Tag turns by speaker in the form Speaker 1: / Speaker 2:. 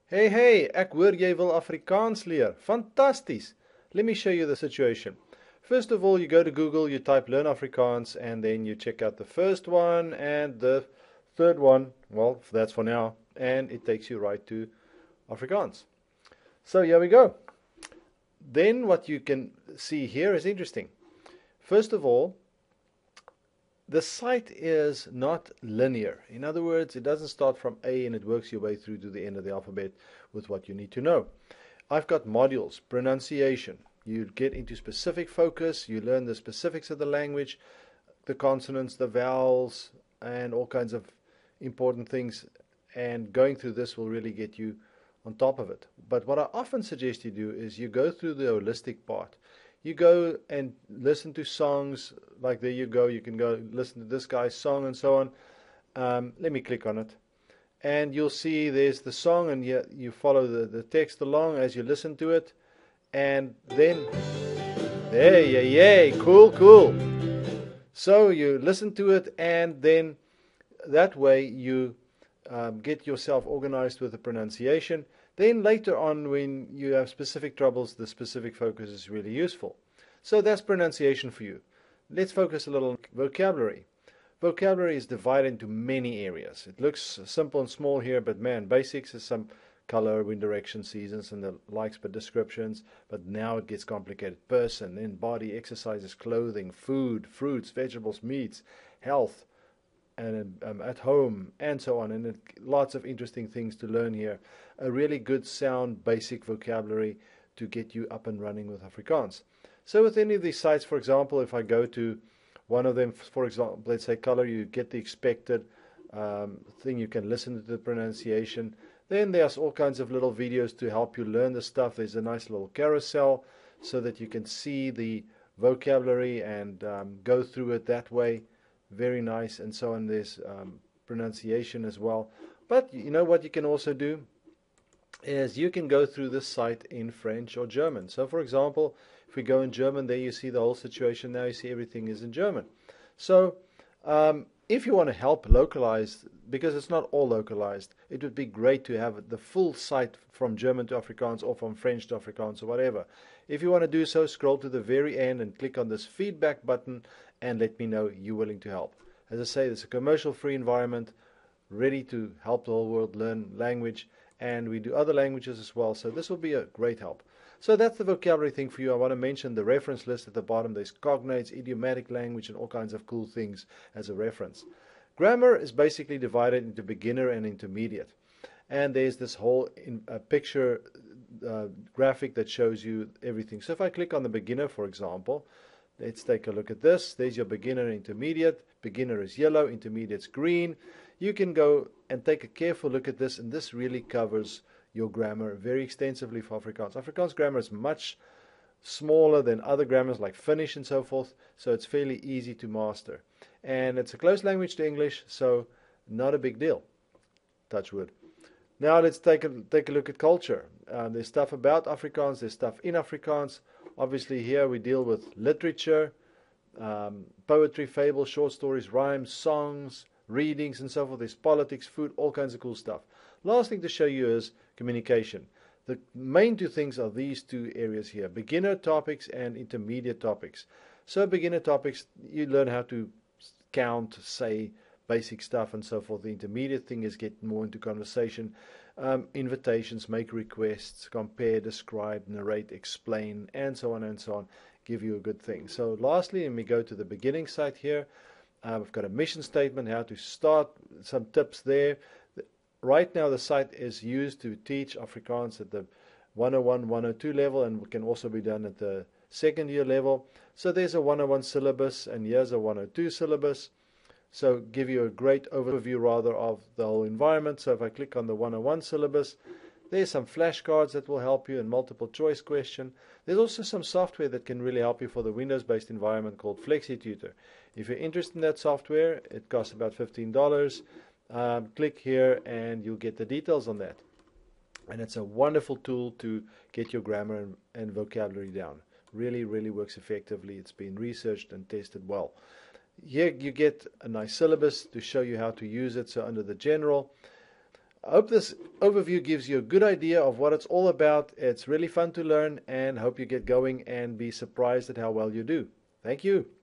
Speaker 1: Hey, hey, ek hoor jy wil Afrikaans leer. Fantasties. Let me show you the situation. First of all, you go to Google, you type Learn Afrikaans, and then you check out the first one and the third one. Well, that's for now. And it takes you right to Afrikaans. So here we go. Then what you can see here is interesting. First of all, the site is not linear. In other words, it doesn't start from A and it works your way through to the end of the alphabet with what you need to know. I've got modules, pronunciation. You get into specific focus, you learn the specifics of the language, the consonants, the vowels, and all kinds of important things. And going through this will really get you on top of it. But what I often suggest you do is you go through the holistic part. You go and listen to songs, like there you go, you can go listen to this guy's song and so on. Let me click on it. And you'll see there's the song, and you follow the text along as you listen to it. And then, hey, cool, cool. So you listen to it, and then that way you get yourself organized with the pronunciation. Then later on, when you have specific troubles, the specific focus is really useful. So that's pronunciation for you. Let's focus a little on vocabulary. Vocabulary is divided into many areas. It looks simple and small here, but man, basics is some color, wind direction, seasons, and the likes, but descriptions. But now it gets complicated. Person, then body, exercises, clothing, food, fruits, vegetables, meats, health, and at home, and so on. And lots of interesting things to learn here. A really good, sound, basic vocabulary to get you up and running with Afrikaans. So with any of these sites, for example, if I go to one of them, for example, let's say color, you get the expected thing. You can listen to the pronunciation. Then there's all kinds of little videos to help you learn the stuff. There's a nice little carousel so that you can see the vocabulary and go through it that way. Very nice. And so on. There's pronunciation as well. But you know what you can also do is you can go through this site in French or German. So for example, if we go in German, there you see the whole situation. Now you see everything is in German. So if you want to help localize, because it's not all localized, it would be great to have the full site from German to Afrikaans or from French to Afrikaans or whatever. If you want to do so, scroll to the very end and click on this feedback button and let me know you're willing to help. As I say, it's a commercial-free environment, ready to help the whole world learn language, and we do other languages as well, so this will be a great help. So that's the vocabulary thing for you. I want to mention the reference list at the bottom. There's cognates, idiomatic language, and all kinds of cool things as a reference. Grammar is basically divided into beginner and intermediate. And there's this whole picture graphic that shows you everything. So if I click on the beginner, for example, let's take a look at this. There's your beginner and intermediate. Beginner is yellow, intermediate's green. You can go and take a careful look at this, and this really covers your grammar very extensively for Afrikaans. Afrikaans grammar is much smaller than other grammars like Finnish and so forth, so it's fairly easy to master. And it's a close language to English, so not a big deal. Touch wood. Now let's take a look at culture. There's stuff about Afrikaans, there's stuff in Afrikaans. Obviously here we deal with literature, poetry, fables, short stories, rhymes, songs, readings and so forth. There's politics, food, all kinds of cool stuff. Last thing to show you is communication. The main two things are these two areas here, beginner topics and intermediate topics. So beginner topics, you learn how to count, say basic stuff and so forth. The intermediate thing is get more into conversation, invitations, make requests, compare, describe, narrate, explain, and so on, give you a good thing. So lastly, let me go to the beginning site here. I've got a mission statement, how to start, some tips there. Right now the site is used to teach Afrikaans at the 101, 102 level, and can also be done at the second year level. So there's a 101 syllabus and here's a 102 syllabus. So give you a great overview rather of the whole environment. So if I click on the 101 syllabus, there's some flashcards that will help you and multiple choice question. There's also some software that can really help you for the Windows-based environment called FlexiTutor. If you're interested in that software, it costs about $15. Click here and you'll get the details on that. And it's a wonderful tool to get your grammar and vocabulary down. Really, really works effectively. It's been researched and tested well. Here you get a nice syllabus to show you how to use it. So under the general, I hope this overview gives you a good idea of what it's all about. It's really fun to learn, and hope you get going and be surprised at how well you do. Thank you.